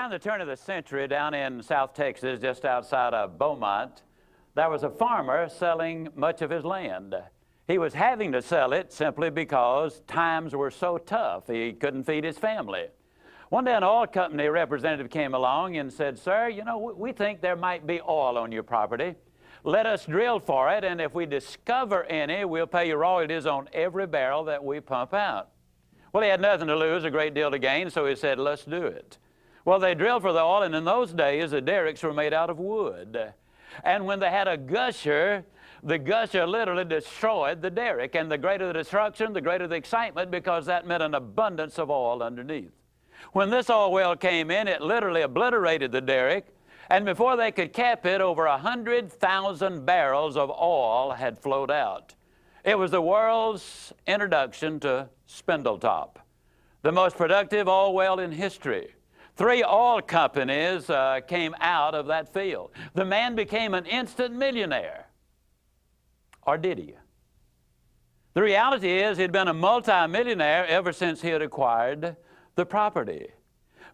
Around the turn of the century, down in South Texas, just outside of Beaumont, there was a farmer selling much of his land. He was having to sell it simply because times were so tough. He couldn't feed his family. One day an oil company representative came along and said, "Sir, you know, we think there might be oil on your property. Let us drill for it, and if we discover any, we'll pay you royalties on every barrel that we pump out." Well, he had nothing to lose, a great deal to gain, so he said, "Let's do it." Well, they drilled for the oil, and in those days, the derricks were made out of wood. And when they had a gusher, the gusher literally destroyed the derrick. And the greater the destruction, the greater the excitement, because that meant an abundance of oil underneath. When this oil well came in, it literally obliterated the derrick. And before they could cap it, over 100,000 barrels of oil had flowed out. It was the world's introduction to Spindletop, the most productive oil well in history. 3 oil companies came out of that field. The man became an instant millionaire. Or did he? The reality is he'd been a multi-millionaire ever since he had acquired the property.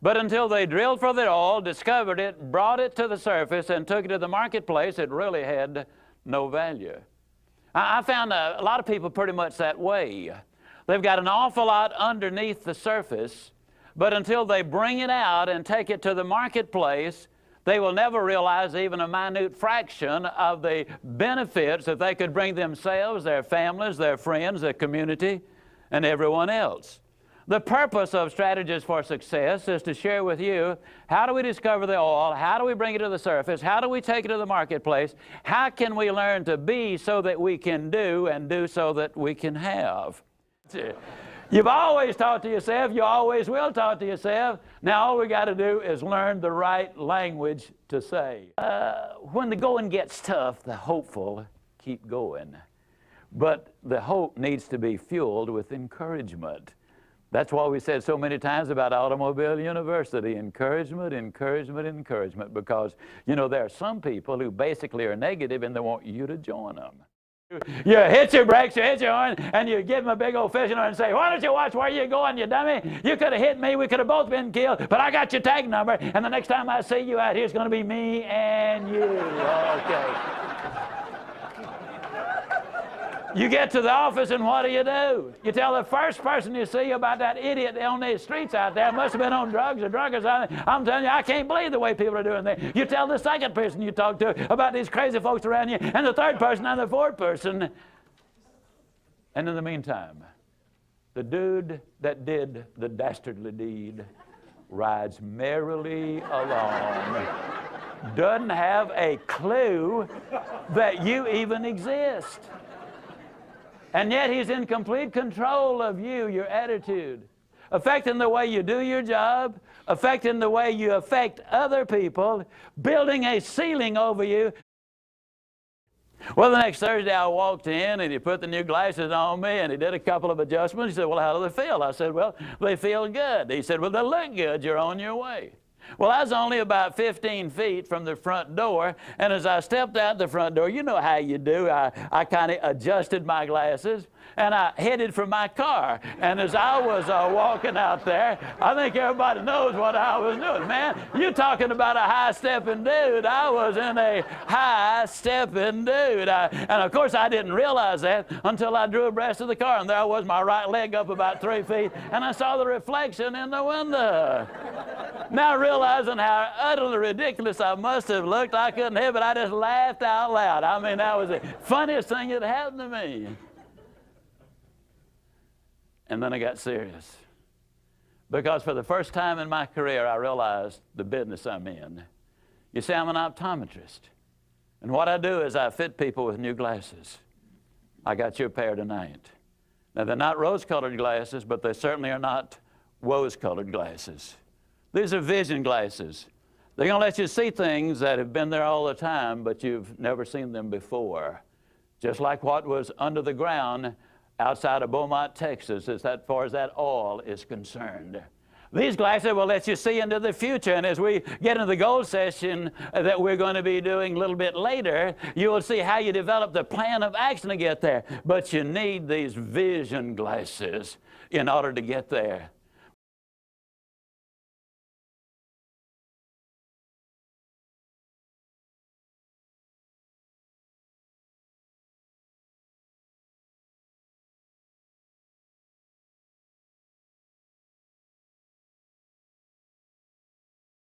But until they drilled for the oil, discovered it, brought it to the surface, and took it to the marketplace, it really had no value. I found a lot of people pretty much that way. They've got an awful lot underneath the surface, but until they bring it out and take it to the marketplace, they will never realize even a minute fraction of the benefits that they could bring themselves, their families, their friends, their community, and everyone else. The purpose of Strategies for Success is to share with you, how do we discover the oil? How do we bring it to the surface? How do we take it to the marketplace? How can we learn to be so that we can do, and do so that we can have? You've always talked to yourself. You always will talk to yourself. Now all we got to do is learn the right language to say. When the going gets tough, the hopeful keep going. But the hope needs to be fueled with encouragement. That's why we said so many times about Automobile University, encouragement, encouragement, encouragement, because, you know, there are some people who basically are negative and they want you to join them. You hit your brakes, you hit your horn, and you give them a big old fishing horn and say, "Why don't you watch where you're going, you dummy? You could have hit me, we could have both been killed, but I got your tag number, and the next time I see you out here, it's going to be me and you." Okay. You get to the office, and what do? You tell the first person you see about that idiot on these streets out there, must have been on drugs or drunk or something. I'm telling you, I can't believe the way people are doing that. You tell the second person you talk to about these crazy folks around you, and the third person, and the fourth person. And in the meantime, the dude that did the dastardly deed rides merrily along, doesn't have a clue that you even exist. And yet he's in complete control of you, your attitude, affecting the way you do your job, affecting the way you affect other people, building a ceiling over you. Well, the next Thursday I walked in, and he put the new glasses on me, and he did a couple of adjustments. He said, "Well, how do they feel?" I said, "Well, they feel good." He said, "Well, they look good. You're on your way." Well, I was only about 15 feet from the front door, and as I stepped out the front door, you know how you do, I kind of adjusted my glasses, and I headed for my car. And as I was walking out there, I think everybody knows what I was doing. Man, you're talking about a high-stepping dude. I was in a high-stepping dude. And of course, I didn't realize that until I drew abreast of the car, and there was my right leg up about 3 feet, and I saw the reflection in the window. Now, realizing how utterly ridiculous I must have looked, I couldn't help it. I just laughed out loud. I mean, that was the funniest thing that happened to me. And then I got serious, because for the first time in my career, I realized the business I'm in. You see, I'm an optometrist, and what I do is I fit people with new glasses. I got you a pair tonight. Now, they're not rose-colored glasses, but they certainly are not rose-colored glasses. These are vision glasses. They're going to let you see things that have been there all the time, but you've never seen them before. Just like what was under the ground outside of Beaumont, Texas, as far as that oil is concerned. These glasses will let you see into the future, and as we get into the goal session that we're going to be doing a little bit later, you will see how you develop the plan of action to get there. But you need these vision glasses in order to get there.